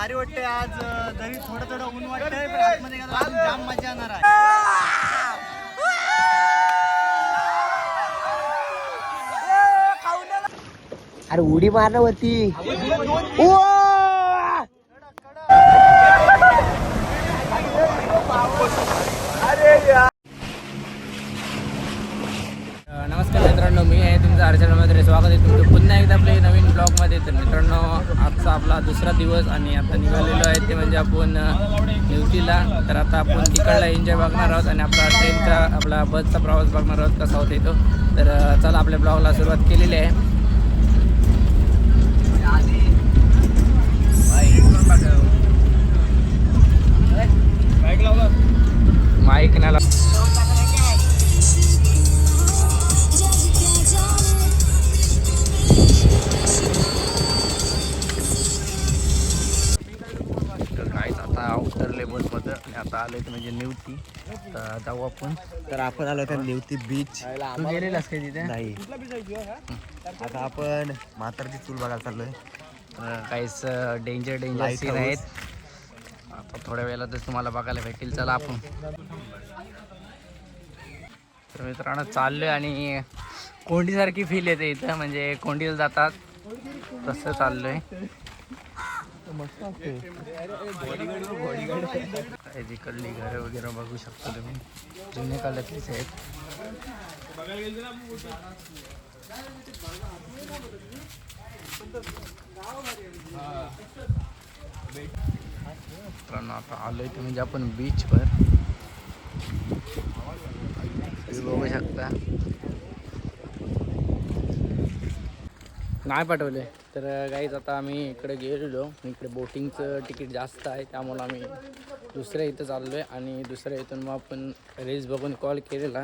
भारी वाटते आज. जरी थोडं ऊन वाटतंय पण आतमध्ये गेल्यावर अजून जाम मजा येणार आहे. अरे उडी मारणार वरती. नमस्कार मित्रांनो, मी आहे तुमचं हर्षल. स्वागत आहे तुमचं पुन्हा एकदा आपल्या नवीन ब्लॉगमध्ये. तर मित्रांनो, आजचा आपला दुसरा दिवस आणि आता निघालेलो आहे ते म्हणजे आपण निवतीला. तर आता आपण तिकडला एन्जॉय बघणार आहोत आणि आपला ट्रेनचा आपला बसचा प्रवास बघणार आहोत कसा होता येतो. तर चला आपल्या ब्लॉगला सुरुवात केलेली आहे. माईक नाला आता उतरले बसमध्ये आणि आता आले म्हणजे निवती. तर जाऊ आपण. तर आपण आलो त्या निवती बीच. तू गेलेलास का तिथे? नाही. आता आपण म्हातारची चूल बघायला चाललोय. काहीच डेंजर सीन आहेत. आता थोड्या वेळातच तुम्हाला बघायला भेटेल. चला आपण. तर मित्रांनो चाललोय आणि कोंडीसारखी फील येते इथं. म्हणजे कोंडीला जातात तसं चाललोय. जिकडली घरं वगैरे बघू शकता तुम्ही, जुन्या काळातलीच आहेत. मित्रांनो आता आलोय ते म्हणजे आपण बीचवर. बघू शकता. नाही पाठवले. तर गाईज आता आम्ही इकडे गेलेलो. इकडे बोटिंगचं तिकीट जास्त आहे त्यामुळं आम्ही दुसऱ्या इथं चाललो आहे. आणि दुसऱ्या इथून मग आपण रील्स बघून कॉल केलेला.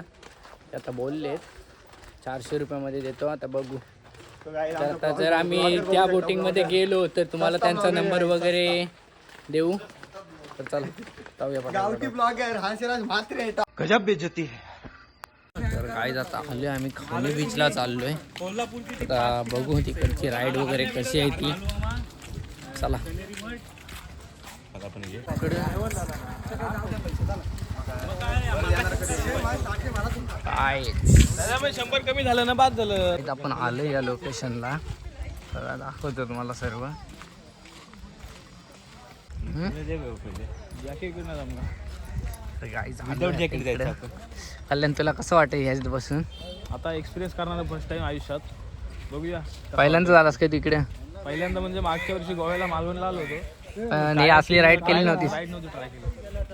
ते आता बोललेत 400 रुपयामध्ये देतो. आता बघू. तर आता जर आम्ही त्या बोटिंगमध्ये गेलो तर तुम्हाला त्यांचा नंबर वगैरे देऊ. तर चला जाऊया. गावठी ब्लॉगर हर्षराज म्हात्रे. गजब बेइज्जती है. तर काय जाता आलोय आम्ही खाली बीचला चाललोय. आता बघू तिकडची राईड वगैरे कशी आहे ती. चला काय 100 कमी झालं ना, बाद झालं. आपण आलोय या लोकेशनला. तर दाखवतो तुम्हाला सर्व. कल्याण तुला कसं वाटेल ह्याच्यात बसून? आता एक्सपिरियन्स करणार फर्स्ट टाइम आयुष्यात. बघूया. पहिल्यांदा झालास का तिकडे? पहिल्यांदा म्हणजे मागच्या वर्षी गोव्याला मालवणला आलो होतो. नाही असली राईड केली नव्हती. राईड नव्हती ट्राय केली.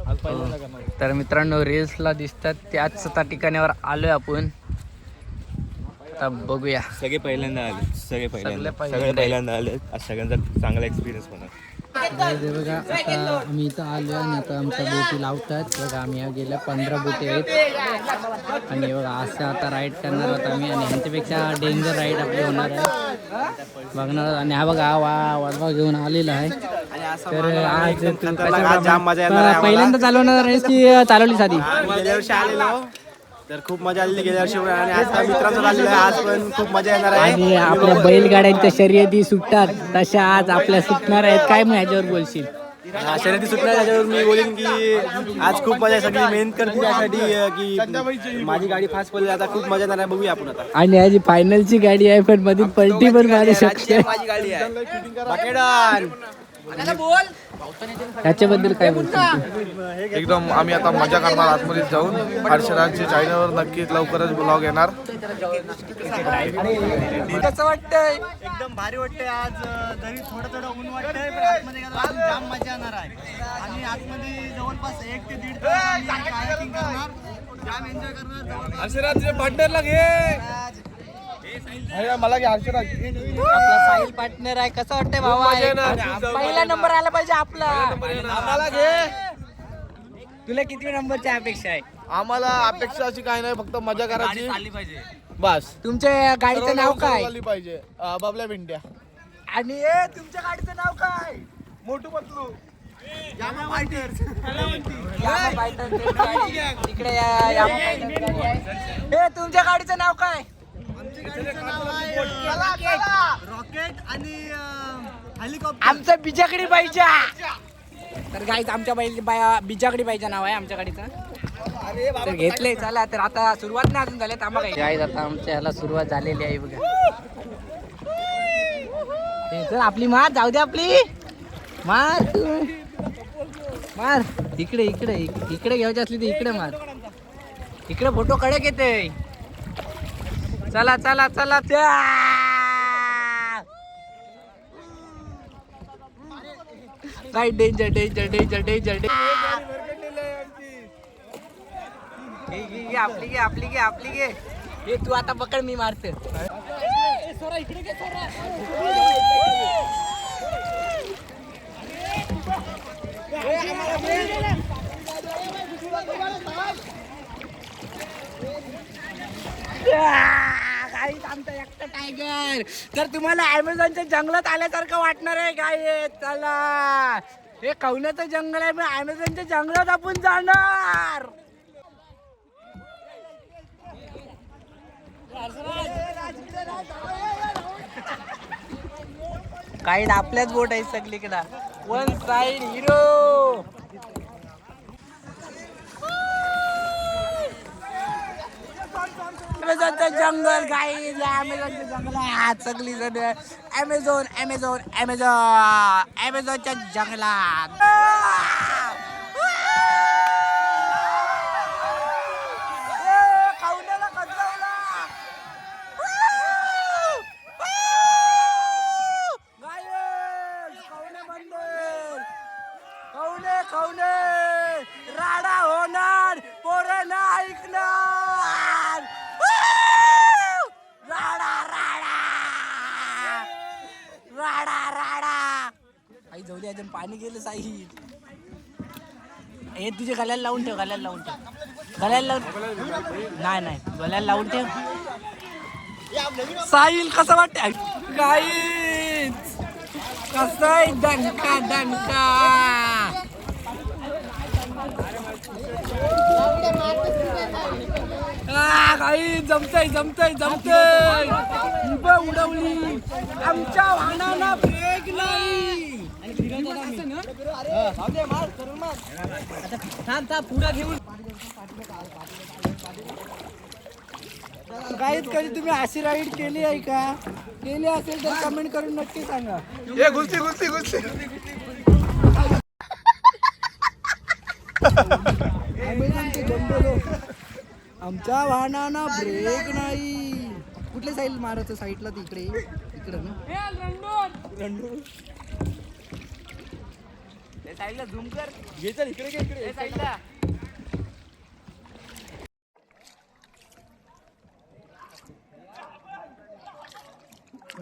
आज पहिल्यांदा करणार. तर मित्रांनो रील्सला दिसतात त्याच आता ठिकाणावर आलोय आपण. आता बघूया. सगळे पहिल्यांदा आले. सगळे पहिल्यांदा. पहिल्यांदा आले. आज सगळ्यांचा चांगला एक्सपिरियन्स होणार. बघा आता आम्ही इथं आलो आणि आता आमच्या बोटी लावतात. बघा आम्ही गेल्या 15 बोटी आहेत आणि बघा असं आता राईड करणार आहोत आम्ही. आणि ह्यांच्यापेक्षा डेंजर राईड आपली होणार आहे बघणार. आणि हा बघा वाढवा घेऊन आलेला आहे. तर आज पहिल्यांदा चालवणार आहेस की चालवली साधी? गेल्या वर्षी आलेलो तर खूप मजा आलेली गेल्या वर्षी. आणि आता मित्रांचं आलेलं आहे. आज पण खूप मजा येणार आहे. आणि आपल्या बैलगाड्यांच्या शर्यती सुटतात तशा आज आपल्या सुटणार आहेत. काय मग ह्याच्यावर बोलशील? शर्यती सुटणार त्याच्यावर मी बोलेन की आज खूप मजा आहे. सगळी मेहनत करते त्यासाठी की माझी गाडी फास्ट पडली. आता खूप मजा येणार आहे. बघूया आपण आता. आणि ह्याची फायनलची गाडी आहे पण मध्ये पलटी पण मारू शकते. माझी गाडी आहे. ह्याच्याबद्दल काय बोलतो? एकदम आम्ही आता मजा करणार आतमध्ये जाऊन. हर्षराजच्या चॅनलवर नक्कीच लवकरच ब्लॉग येणार. कसं वाटतंय? एकदम भारी वाटते आज. जरी थोडं ऊन वाटतंय पण आतमध्ये गेल्यावर अजून जाम मजा येणार आहे. आणि आतमध्ये जवळपास 1 ते 1.5 तास कायाकिंग करणार. जाम एन्जॉय करणार. हर्षराजच्या पार्टनरला घे. मला घे हर्षराज. आपला साहिल पार्टनर आहे. कसं वाटतंय भावा? पहिला नंबर आला पाहिजे आपला. आम्हाला घे. तुला किती नंबरची अपेक्षा आहे? आम्हाला अपेक्षा अशी काही नाही, फक्त मजा करायची बस. तुमच्या गाडीचं नाव काय? आली पाहिजे बबल्या भिंड्या. आणि तुमच्या गाडीचं नाव काय? मोठू पतलू. यामा फायटर्स. इकडे तुमच्या गाडीचं नाव काय? रॉकेट आणि हेलिकॉप्टर आमचं बिजागडी पाहिजे. तर गाईज आमच्या बिजागडी पाहिजे नाव आहे आमच्या गाडीचं. तर घेतलंय. चला तर आता सुरुवात नाही अजून झाली. थांबा काही गाईज आता आमच्या ह्याला सुरुवात झालेली आहे बघा. तर आपली मार जाऊ दे. आपली मार मार इकडे इकडे इकडे घ्यायची असली तर इकडे मार. इकडे फोटो कडक येते. चला चला चला. काय डेंजर डेंजर डेंजर डेंजर आपली घे आपली घे आपली घे. हे तू आता पकड मी मारते. आमचा एकटा टायगर. तर तुम्हाला अमेझॉनच्या जंगलात आल्यासारखं वाटणार आहे काय. चला हे कवण्याचं जंगल आहे. पण अमेझॉनच्या जंगलात आपण जाणार. काही आपल्याच बोट आहे सगळीकडे. One side hero. अमेझॉनचं जंगल गाईज. अमेझॉनचं जंगल सगळी जण अमेझॉन अमेझॉन अमेझॉन अमेझॉनच्या जंगलात. राडा होणार. पोरं ना ऐकणार. राडा राडा राडा राडा. आई जाऊली अजून पाणी गेलं साई. हे तुझे गळ्याला लावून ठेव. गळ्याला लावून ठेव. गळ्याला लावून नाही नाही गळ्याला लावून ठेव. साहिल कसं वाटतं गाईच. कसं आहे दणका दणका. काही जमतय जमतय जमतय. उडवली. आमच्या वाहनाला ब्रेक नाही. पुढे घेऊन गाईत कधी तुम्ही अशी राईड केली आहे का. केली असेल तर कमेंट करून नक्की सांगा. गुलती गुलती गुलती. आमच्या वाहनाना ब्रेक नाही. कुठल्या साईड मारायचं. साईडला तिकडे इकडे ना. साईडला झूम कर. घे चल इकडे घे. इकडे साईडला.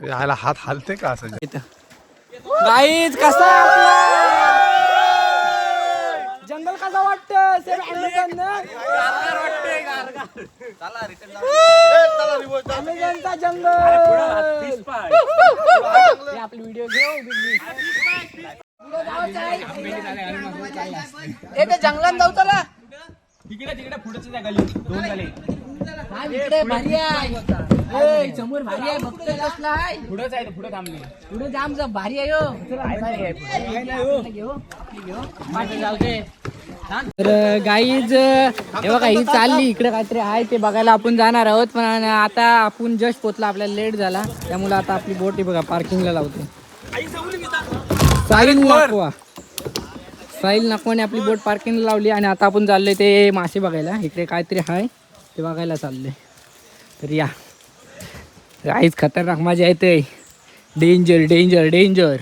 यायला हात हालते का असं. गाईज कसा जंगल कसा वाटतं. अमेझॉनचा जंगल. आपली व्हिडिओ घेऊ. जंगलात जाऊ. चला तिकडे तिकडे पुढे गली 2 गली. इकडे भारी आहे. समोर भारी आहे. बघतोय कसला आहे. पुढेच आहे. पुढे थांबली. पुढे जाम भारी आहे. तर गाईज हे बघा ही चालली. इकडे काहीतरी आहे ते बघायला आपण जाणार आहोत. पण आता आपण जस्ट पोचला. आपल्याला लेट झाला त्यामुळे आता आपली बोट ही बघा पार्किंगला लावते. साहिल नाकवाने आपली बोट पार्किंगला लावली. आणि आता आपण चाललोय ते मासे बघायला. इकडे काहीतरी आहे ते बघायला चाललंय. तर या गाईज खतरनाक मजा येते. Danger danger danger.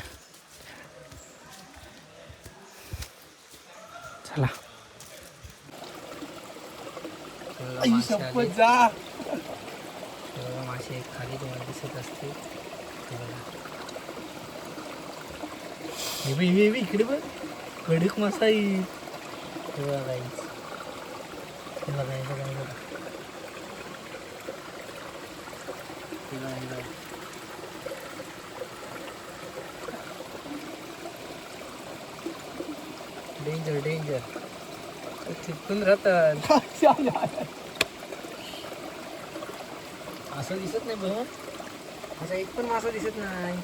चला मासे खाली तुम्हाला दिसत असते. इकडे बघ कडक मासा आहे. Danger danger. चिपकून राहतात. असं दिसत नाही बघ. असा एक पण मासा दिसत नाही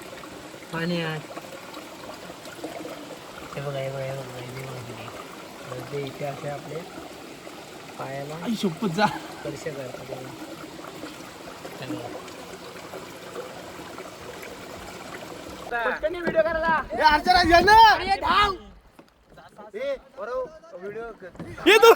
पाण्यात. हे बघा ते इथे असे आपले पायाला शपथ जा स्पर्श करतात. व्हिडिओ करायला ये तू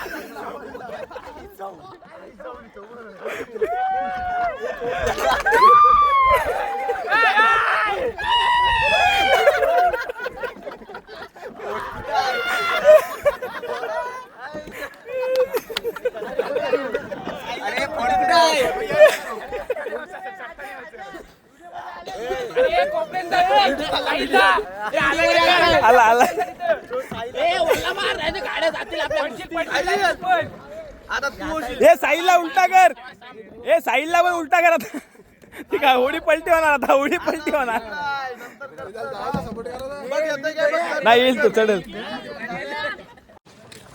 आला आला हे साईडला उलटा कर. हे साईडला पण उलटा कर आता. ठीक आहे होडी पलटी होणार आता. होडी पलटी होणार नाही. येईल तो चढेल.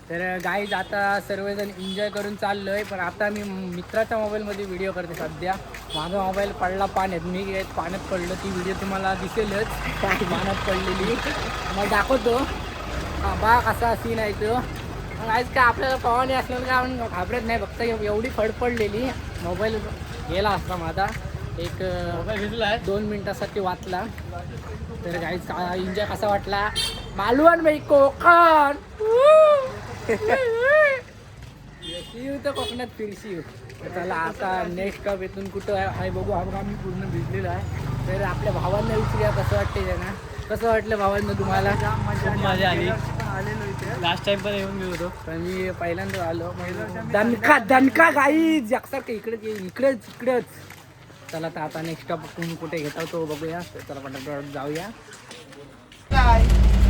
तर गाईज आता सर्वजण एन्जॉय करून चाललोय. पण आता मी मित्राच्या मोबाईलमध्ये व्हिडिओ करते सध्या. माझा मोबाईल पडला पाण्यात. मी पाण्यात पडलो. ती व्हिडिओ तुम्हाला दिसेलच पाण्यात पडलेली. मग दाखवतो बा कसा सीन आहे तो. मग आज काय आपल्याला पवानी असल्यानं काय आपण घाबरत नाही. फक्त एवढी फड पडलेली मोबाईल गेला असता माझा. एक 2 मिनिटासाठी वाचला. तर गाईज का एन्जॉय कसा वाटला. मालवण बाई कोकण येऊ तर कोकणात फिरशी. चला आता नेक्स्ट स्टॉप इथून कुठं आहे बघू. आम्ही पूर्ण भिजलेलो आहे. तर आपल्या भावांना विचारूया कसं वाटते त्यांना. कसं वाटलं भावांना तुम्हाला. मजा आली. लास्ट टाइम पण येऊन गेलो होतो. पण मी पहिल्यांदा आलो. दणका गाईज जास्त इकडेच. चला तर आता नेक्स्ट स्टॉप कुठे घेता तो बघूया. चला पटापट जाऊया.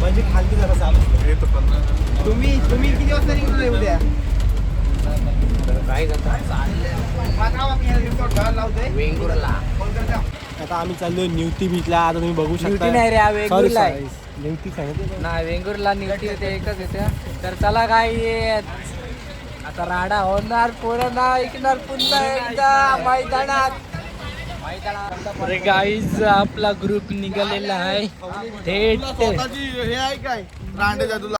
म्हणजे खालती जरा चालू. तुम्ही किती वाजता निघून उद्या. वेंगुर्ला आता आम्ही चाललोय निवती बीचला. आता तुम्ही बघू शकता. नाही रे वेंगुर्ला आहे. निवती सांगितलं नाही वेंगुर्ला निवती ते एकच येते. तर चला काय आता राडा होणार. पोरं ना ऐकणार पुन्हा एकदा मैदानात. अरे गाईज आपला ग्रुप निघालेला आहे थेट. हे आहे काय रांडेच्या तुला.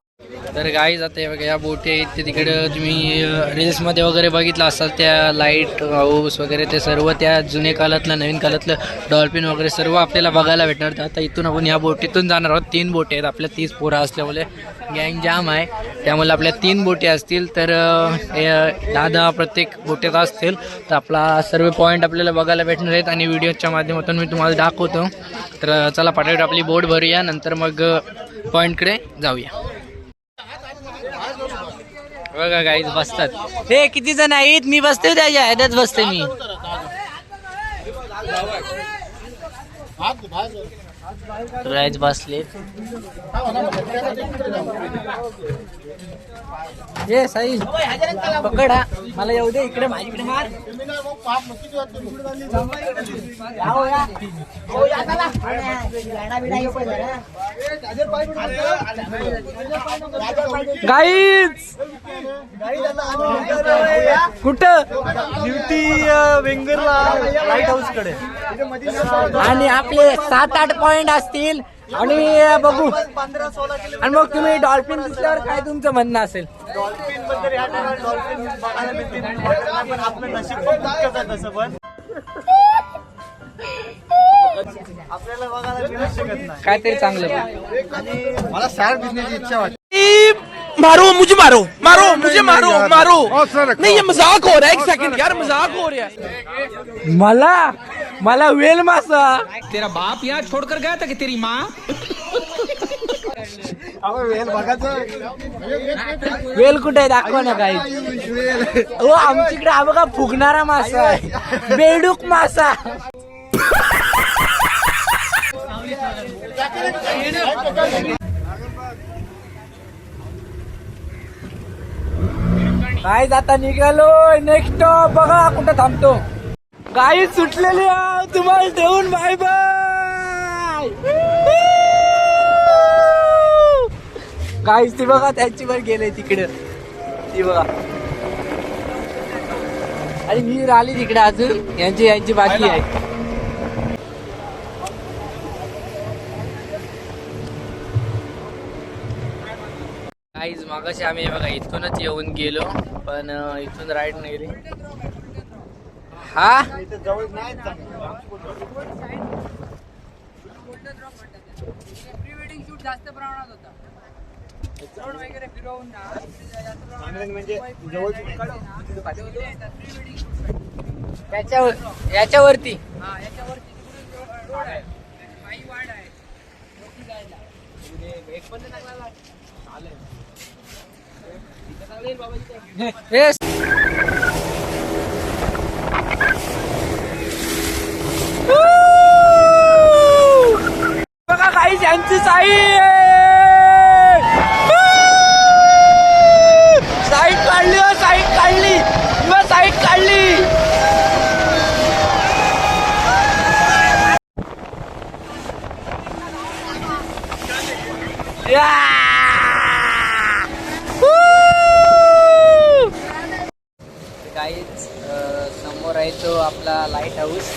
तर गाईज आता हे बघा या बोटी आहेत ते तिकडे तुम्ही रील्समध्ये वगैरे बघितलं असाल. त्या लाईट हाऊस वगैरे ते सर्व त्या जुने काळातलं नवीन काळातलं डॉल्फिन वगैरे सर्व आपल्याला बघायला भेटणार. तर आता इथून आपण ह्या बोटीतून जाणार आहोत. 3 बोटी आहेत आपल्या. 30 पोरं असल्यामुळे गँग जाम आहे. त्यामुळे आपल्या 3 बोटी असतील. तर 10 प्रत्येक बोटीत असतील. तर आपला सर्व पॉईंट आपल्याला बघायला भेटणार आहेत. आणि व्हिडिओच्या माध्यमातून मी तुम्हाला दाखवतो. तर चला पटापट आपली बोट भरूया. नंतर मग पॉईंटकडे जाऊया. बघा गाईज बसतात. हे किती जण आहेत. मी बसते त्याच्या ह्याच्यात बसते मी. गाईज बसले. हे साई पकड हा. मला येऊ दे इकडे. माझ्याकडे मार. गाईज कुठं निवती वेंगुर्ला लाईट हाऊस कडे. आणि आपले 7-8 पॉइंट असतील. आणि बघू 15-16 किलो. आणि मग तुम्ही डॉल्फिन दिसल्यावर काय तुमचं म्हणणं असेल. डॉल्फिन बद्दल या टायमाला डॉल्फिन बघायला मिळतील. पण आपलं नशीब पण तितकंच आहे तसं. पण आपल्याला बघायला मिळूच शकत नाही. काहीतरी चांगलं आणि मला शार्क दिसण्याची इच्छा वाटते. मारो मुझे मारो नहीं ये मजाक हो रहा है. एक सेकंड यार मजाक हो रहा है. मला वेल मासा. तेरा बाप यहाँ छोड़कर गया था कि तेरी माँ. वेल कुठे आहे दाखवा ना काही. हो आमच्याकडे हा बघा फुगणारा मासा आहे. बेडूक मासा. काय आता निघालो. नेक्स्ट स्टॉप बघा कुठं थांबतो. गाई सुटलेली तुम्हाला ठेवून. Bye bye. गाईच ती बघा त्यांची वर गेले तिकडे. ती बघा आणि मी राहिली तिकडे अजून. यांची बाकी आहे. काहीच मागाशी आम्ही बघा इथूनच येऊन गेलो पण इथून राईट नाही रे. हा जवळ नाही प्री वेडिंग शूट जास्त प्रमाणात होता. ड्रोन वगैरे फिरवून ना म्हणजे जवळ याच्यावरती हा याच्यावरती रोड आहे, काही वाढ आहे मोठी जायला. एक पण चांगला बघा काही यांची साईड काढली, साईड काढली, साईड काढली. काहीच समोर आहे तो आपला लाईट हाऊस.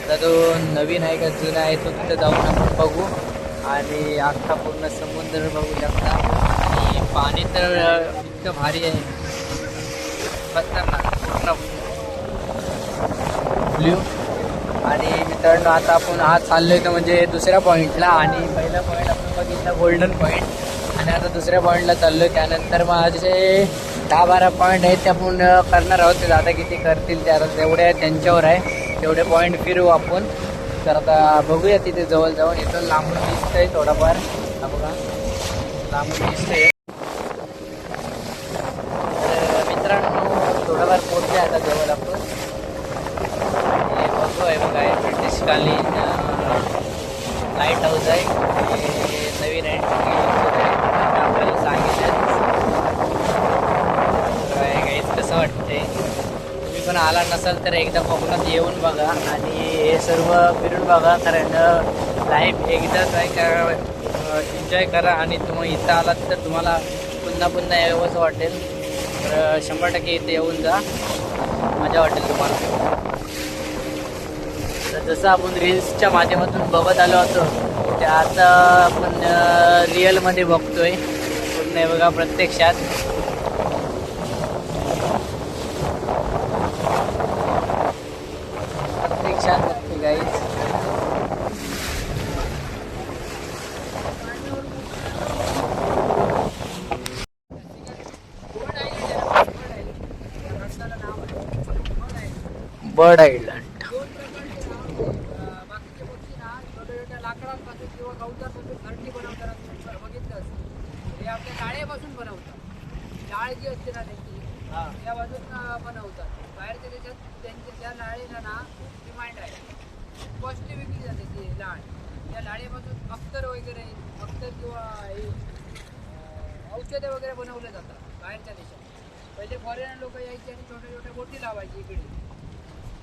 तर तो नवीन आहे का जुना आहे तो तिथं जाऊन आपण बघू आणि अख्खा पूर्ण समुद्र बघू शकता. आणि पाणी तर इतकं भारी आहे, खतरनाक पूर्ण ब्ल्यू. आणि मित्रांनो आता आपण आज चाललोय तर म्हणजे दुसऱ्या पॉईंटला. आणि पहिला पॉईंट आपण बघितला गोल्डन पॉईंट आणि आता दुसऱ्या पॉईंटला चाललोय. त्यानंतर माझे 10-12 पॉईंट आहेत ते आपण करणार आहोत. ते दादा किती करतील त्या तेवढे त्यांच्यावर आहे, तेवढे पॉईंट फिरू आपण. तर आता बघूया तिथे जवळ जाऊन. इथून लांबून दिसतंय थोडाफार, बघा लांबून दिसतंय. तर मित्रांनो थोडाफार पोहोचले आता जवळ आपण. हे बघू आहे बघा, हे ब्रिटिशकालीन लाईट हाऊस आहे, हे नवीन आहे आपल्याला सांगितलं. कसं वाटतंय तुम्ही पण आला नसाल तर एकदा कोकणात येऊन बघा आणि हे सर्व फिरून बघा. कारण लाईफ एकदाच आहे का, एन्जॉय करा. आणि तुम्ही इथं आलात तर तुम्हाला पुन्हा पुन्हा यावंच वाटेल. तर 100% इथे येऊन जा, मजा वाटेल तुम्हाला. तर जसं आपण रील्सच्या माध्यमातून बघत आलो होतो ते आता आपण रिअलमध्ये बघतोय पूर्ण. हे बघा प्रत्यक्षात नक्की गाईज. बर्ड आयलंड बाकीचे पक्षी ना छोट्या लाकडांपासून किंवा गवतापासून घरटी बनवतात. बघितलं असेल हे आपल्या डाळेपासून बनवतात. डाळ जी असते ना त्याची त्यापासून बनवतात. बाहेरच्या देशात त्यांच्या त्या डाळीला ना डिमांड आहे, कॉस्टली विकली जाते ती डाळ. त्या डाळीपासून अख्तर वगैरे, अख्तर किंवा हे औषधे वगैरे बनवले जातात बाहेरच्या देशात. पहिले फॉरेनर लोक यायचे आणि छोट्या छोट्या बोटी लावायची इकडे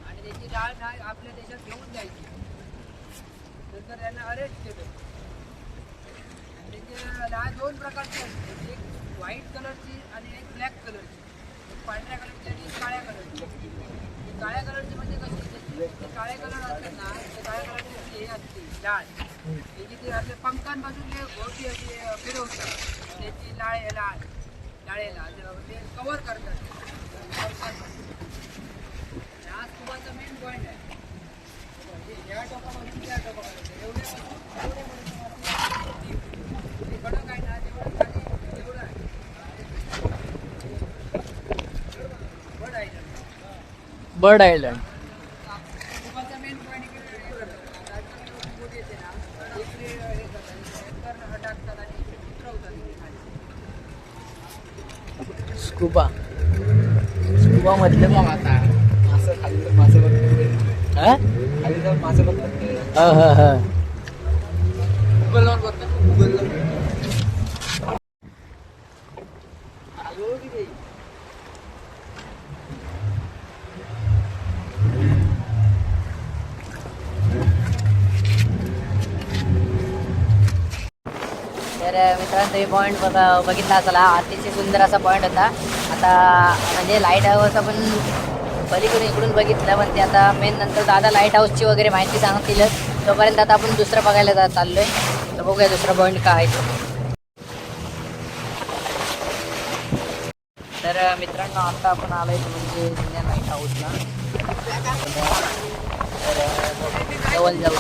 आणि त्याची डाळ आपल्या देशात घेऊन जायची. नंतर त्यांना अरेस्ट केलं. त्याची डाळ 2 प्रकारची असते, एक व्हाईट कलरची आणि एक ब्लॅक कलरची. एक पांढऱ्या कलरची आणि एक काळ्या कलरची. काळ्या कलरची म्हणजे कशी, ते काळे कलर असतात ना, ते काळ्या कलरची हे असते डाळ. त्याची ती आपल्या पंखांपासून जे भोवती अशी फिरवतात त्याची डाळेला ते कव्हर करतात. हा स्कुबाचा मेन पॉईंट आहे. या टोकापासून त्या टोकापर्यंत एवढे कडक आहे ना, तेवढं खाली एवढं आहे. Bird island. स्कुबाचा मेन पॉईंट इकडे बोट येते ना, इकडे हे करतात, टाकतात आणि उतरवतात इकडे खाली. स्कुबा मधलं मग आता असं खाली तर मासे बघतात, हा खाली जाऊन मासे बघतात. हा हा हा. गुगलवर बघतात, गुगलवर. तर मित्रांनो हे पॉईंट बघितला असाल, अतिशय सुंदर असा पॉईंट होता. आता म्हणजे लाईट हाऊस आपण पलीकडून इकडून बघितलं, पण ते आता मेन नंतर दादा लाईट हाऊसची वगैरे माहिती सांगतील. तोपर्यंत आता आपण दुसरं बघायला चाललोय. तर बघूया दुसरा पॉईंट काय आहे. तर मित्रांनो आता आपण आलोय म्हणजे जुन्या लाईट हाऊसला. तर जवळ जाऊ.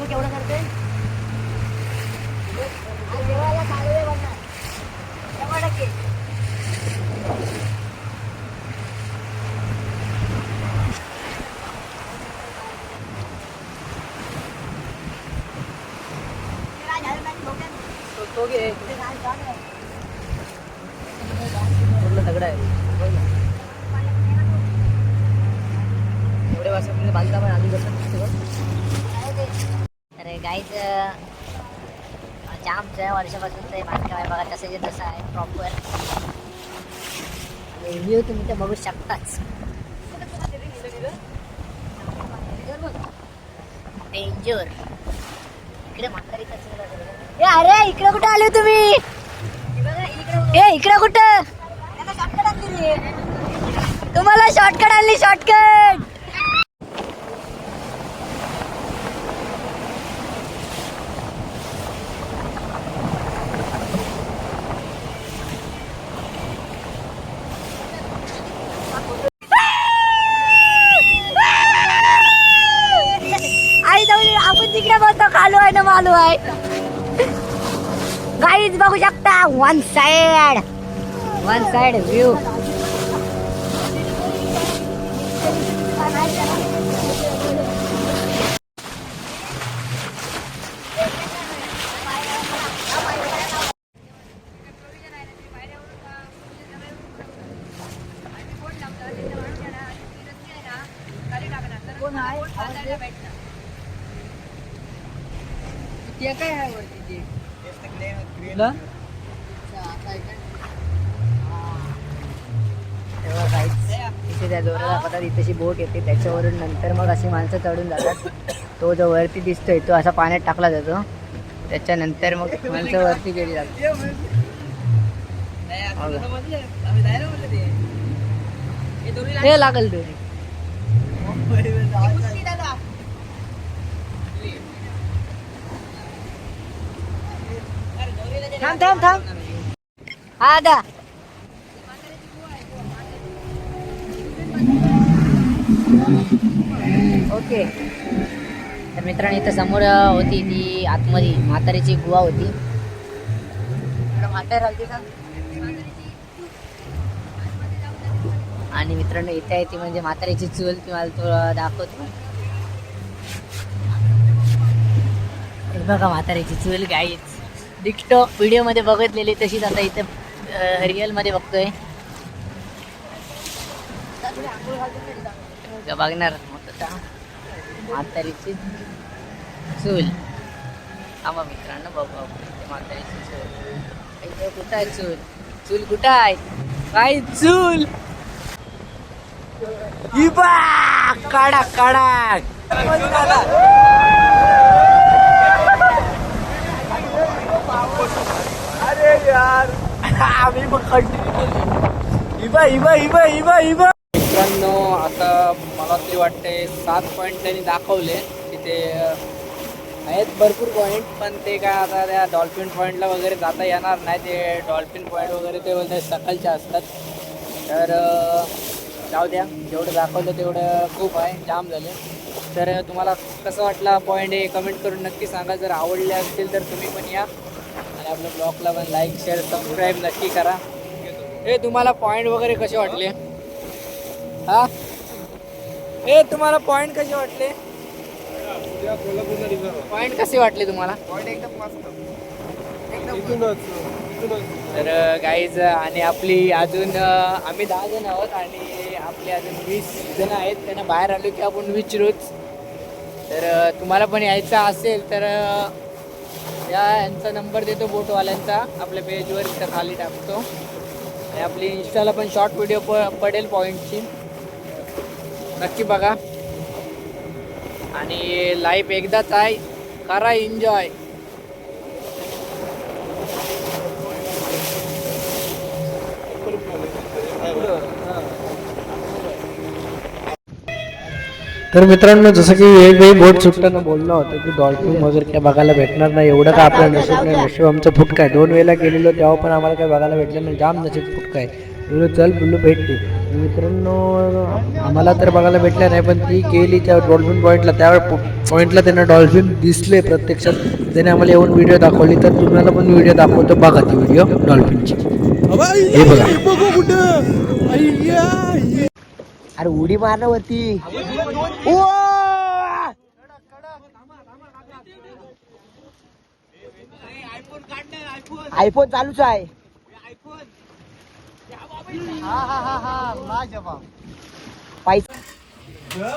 केवढं करते जेवायला चालू बनणार 100%. तो घे पूर्ण दगड आहे एवढे वर्षापूर्वी बांधकाम आहे आधी कसं तर गाईज जामच्या वर्षापासून ते बांधकाम आहे बघा तसं तसं आहे प्रॉपर रिव्ह्यू तुम्ही ते बघू शकताच. डेंजर इकडे म्हातारी अरे इकडे कुठे आले तुम्ही इकडे कुठं तुम्हाला शॉर्टकट आणली शॉर्टकट. आपण तिकडे बघतो खालू आहे ना मालू आहे गाईज बघू शकता वन साइड व्ह्यू. काय आहे वरती इथे त्या जोराला पता इथेशी बोट येते त्याच्यावरून नंतर मग अशी माणसं चढून जातात. तो जो वरती दिसतोय तो असा पाण्यात टाकला जातो त्याच्यानंतर मग माणसं वरती गेली जातात. हे लागल दोरी थांब थांब थांब हा दा ओके. तर मित्रांनो इथं समोर होती ती आतमध्ये म्हातारीची गुहा होती. आणि मित्रांनो इथे आहे ती म्हणजे म्हातारीची चूल तुम्हाला तुला दाखवतो. हे बघा म्हातारीची चूल गाईच डिक्टो व्हिडिओ मध्ये बघितलेली तशीच आता इथं रिअल मध्ये बघतोय. बघणार म्हातारीची चूल. आम्हा मित्रांनो बघू म्हातारीची चूल कुठं आहे चूल चूल कुठं आहे काय चूल कडक कडक. अरे यार आम्ही मग कंटिन्यू केली. इबा इबा इबा इबा इबा मित्रांनो आता मला तरी वाटते 7 पॉईंट त्यांनी दाखवले तिथे आहेत भरपूर पॉईंट, पण ते काय आता त्या डॉल्फिन पॉईंटला वगैरे जाता येणार नाही. ते डॉल्फिन पॉईंट वगैरे ते बोलते सकाळचे असतात. तर जाऊ द्या, जेवढं दाखवलं तेवढं खूप आहे, जाम झाले. तर तुम्हाला कसं वाटला पॉईंट हे कमेंट करून नक्की सांगा. जर आवडले असतील तर तुम्ही पण या आणि आपल्या ब्लॉगला पण लाईक शेअर सबस्क्राईब नक्की करा. हे तुम्हाला पॉईंट वगैरे कसे वाटले? हा हे तुम्हाला पॉईंट कसे वाटले? पॉईंट कसे वाटले तुम्हाला? तर गाईज आणि आपली अजून आम्ही 10 जण आहोत आणि आपले अजून 20 जण आहेत. त्यांना बाहेर आलो की आपण विचारूच. तर तुम्हाला पण यायचं असेल तर यांचा नंबर देतो बोटवाल्यांचा, आपल्या पेजवर इथं खाली टाकतो. आणि आपली इंस्टाला पण शॉर्ट व्हिडिओ पडेल पॉईंटची, नक्की बघा. आणि लाईफ एकदाच आहे, करा एन्जॉय. तर मित्रांनो, जसं की वेगवेगळी बोट सुटताना बोलणं होतं की डॉल्फिन वगैरे काय बघायला भेटणार नाही, एवढं काय आपलं नशीब नाही. नशीब आमचं फुटका आहे. 2 वेळेला गेलेलो तेव्हा पण आम्हाला काय बघायला भेटलं नाही. जाम नशीब फुटका आहे. बोलू चल बोलू भेटते. मित्रांनो आम्हाला तर बघायला भेटलं नाही, पण ती गेली त्या डॉल्फिन पॉईंटला. त्या पॉईंटला त्यांना डॉल्फिन दिसले प्रत्यक्षात. त्याने आम्हाला येऊन व्हिडिओ दाखवली. तर तुम्हाला पण व्हिडिओ दाखवतो, बघा ती व्हिडिओ डॉल्फिनची. हे बघा. अरे उडी मारणं होती. आयफोन चालूच आहे.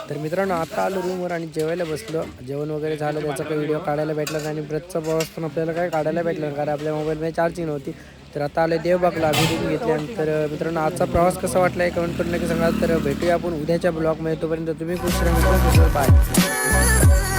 तर मित्रांनो आता आलो रूमवर आणि जेवायला बसलो. जेवण वगैरे झालं, त्याचा काही व्हिडिओ काढायला भेटला नाही. आणि ब्रजचा प्रवास पण आपल्याला काय काढायला भेटला नाही, कारण आपल्या मोबाईलमध्ये चार्जिंग नव्हती. तर आता आले देवबागला, व्हिडिओ घेतले. तर मित्रांनो आजचा प्रवास कसा वाटला आहे कमेंट करून नक्की सांगा. तर भेटूया आपण उद्याच्या ब्लॉगमध्ये. तोपर्यंत तुम्ही खुश राहा. बाय.